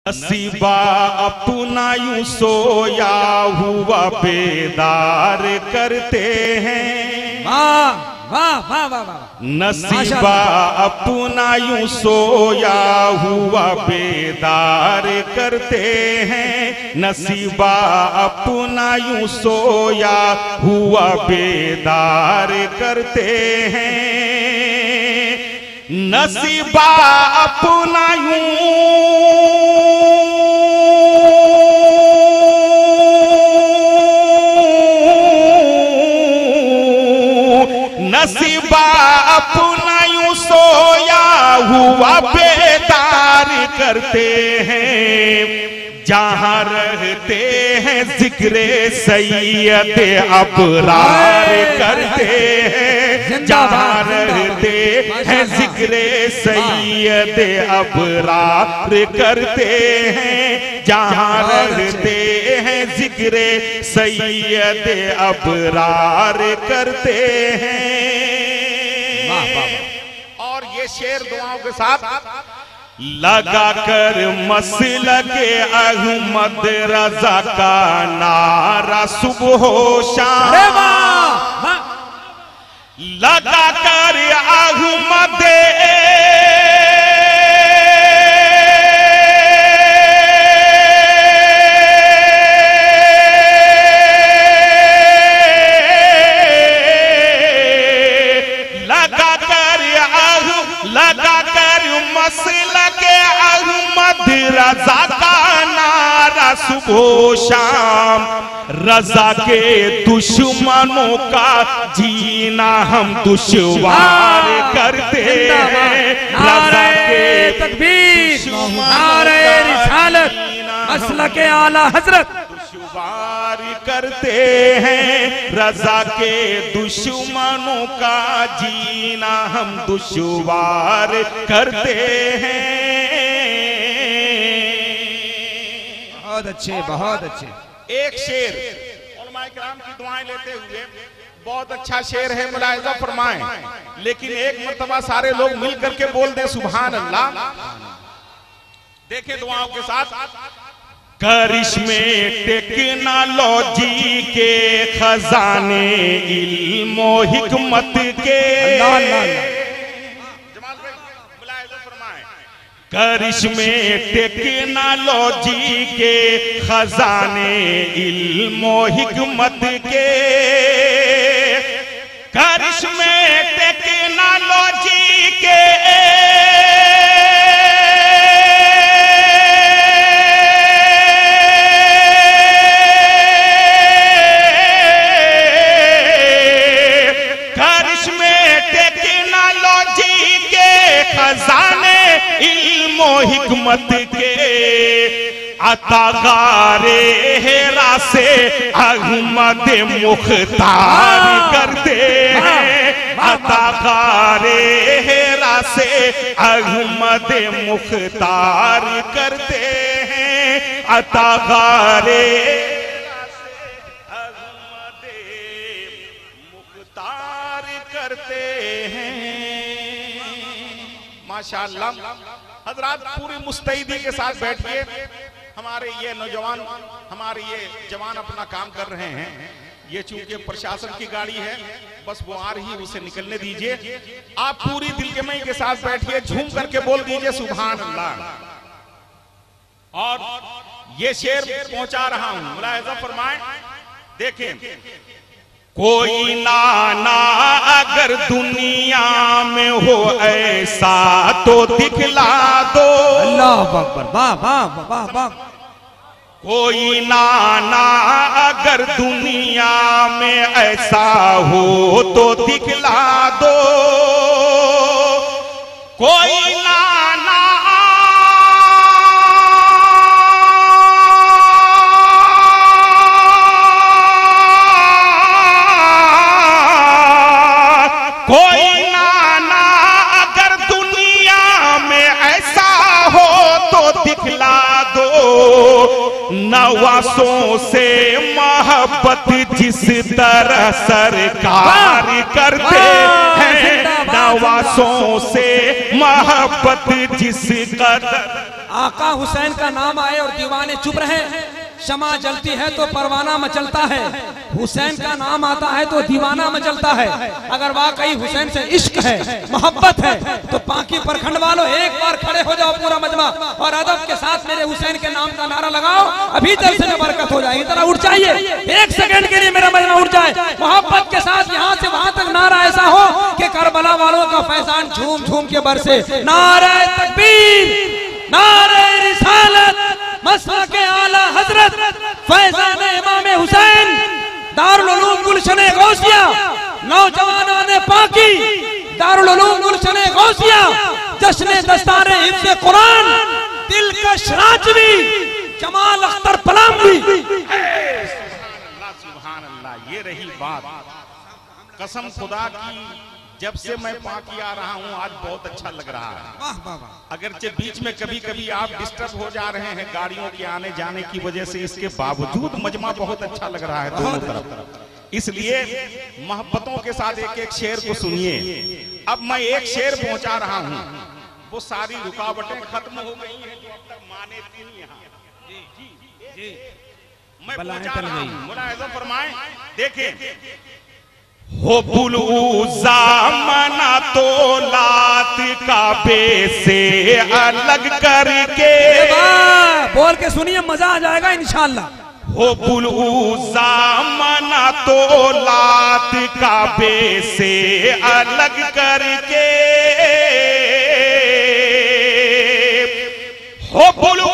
नसीबा अपना यूं सोया हुआ बेदार करते हैं। वाह वाह वाह वाह वाह। नसीबा अपना यूं सोया हुआ बेदार करते हैं। नसीबा अपना यूं सोया हुआ बेदार करते हैं। नसीबा अपना नसीबा अपना यूं सोया हुआ बेदार करते हैं। जहाँ रहते हैं जिक्रे सैयद अबरार करते हैं। जहाँ रहते हैं जिक्रे सैयद अबरार करते हैं। जहाँ रहते हैं जिक्रे सैयद अबरार करते हैं। और ये शेर दुआओं के साथ लगा कर मसलक अहमद रजा का नारा सुबह शाम। लगा कर अहमद मसलक अहमद रजा का नारा सुबह शाम। रजा के दुश्मनों का जीना हम दुश्वार करते हैं। रजा के तकबीर, नारे रिसालत, मसलक आला हजरत दुश्वार करते हैं। रजा के दुश्मनों का जीना हम दुश्वार करते हैं। बहुत अच्छे बहुत अच्छे। एक शेर उलमाए किराम की दुआएं लेते हुए बहुत अच्छा शेर है, मुलाहिजा फरमाएं। लेकिन एक मर्तबा सारे लोग मिल करके बोल दें सुभान अल्लाह। देखें दुआओं के साथ। करिश्मे टेक्नोलॉजी के खजाने इल्मो हिकमत के। करिश्मे टेक्नोलॉजी के खजाने इल्मो हिकमत के। करिश्मे टेक्नोलॉजी के खजाने इल्मो हिकमत के। अतागारे हेरा से अहमद मुख्तार करते हैं। अतागारे हेरा से अहमद मुख्तार करते हैं। अतागारे अहमद मुख्तार करते हैं। माशाअल्लाह हजरात पूरी मुस्तैदी के साथ बैठिए। हमारे ये नौजवान हमारे ये जवान अपना काम कर रहे हैं। ये चूंकि प्रशासन की गाड़ी है, बस वो आ रही, उसे निकलने दीजिए। आप पूरी दिलजमई के साथ बैठिए, झूम करके बोल दीजिए सुभान अल्लाह। और ये शेर पहुंचा रहा हूं, मुलाहिजा फरमाएं। देखें, कोई नाना अगर दुनिया में हो ऐसा तो दिखला दो। अल्लाह अकबर, वाह वाह वाह वाह। कोई नाना अगर दुनिया में ऐसा हो तो दिखला दो। कोई नाना अगर दुनिया में ऐसा हो तो दिखला दो। नवासों से मोहब्बत जिस तरह सरकार करते हैं। नवासों से मोहब्बत जिस कदर आका हुसैन का नाम आए और दीवाने चुप रहे। शमा जलती है तो परवाना मचलता है, हुसैन का नाम आता है तो दीवाना मचलता है। अगर वाकई हुसैन से इश्क है, मोहब्बत है, तो पाकी प्रखंड वालों एक बार खड़े हो जाओ पूरा मजमा और अदब के साथ मेरे हुसैन के नाम का नारा लगाओ। अभी जलसे में बरकत हो जाएगी। तरह उठ जाइए, एक सेकंड के लिए मेरा मजमा उठ जाए। मोहब्बत के साथ यहाँ से वहां तक नारा ऐसा हो कि करबला वालों का फैजान झूम झूम के बरसे। नारे तकबीर, नारे रिसालत, मसलक आला हजरत फैजान इमाम हुसैन, दारुल उलूम गुलशन गौसिया, नौजवानाने पाकी, दारुल उलूम गुलशन गौसिया, जश्न दस्तार हिफ्ज़ कुरान, दिलकश राजवी, जमाल अख्तर पलामवी। सुभान अल्लाह, ये रही बात। कसम खुदा की, जब से मैं पाकी आ रहा हूँ आज बहुत अच्छा लग रहा है। अगरचे बीच में कभी कभी आप डिस्टर्ब हो जा रहे हैं गाड़ियों के आने जाने की वजह से, इसके बावजूद मजमा बहुत अच्छा लग रहा है दोनों तरफ। इसलिए मोहब्बतों के साथ एक एक शेर को सुनिए। अब मैं एक शेर पहुंचा रहा हूँ, वो सारी रुकावटें खत्म हो गई हैं जो अब तक माने थी यहाँ। मैं पहुंचा रहा हूँ, मुलाहिज़ा फरमाएं। देखें, हो बुलू ज़माना तो लात काबे से अलग करके, बोल के सुनिए, मजा आ जाएगा इंशाअल्लाह। हो बुलू ज़माना तो लात काबे से अलग करके, हो बुलू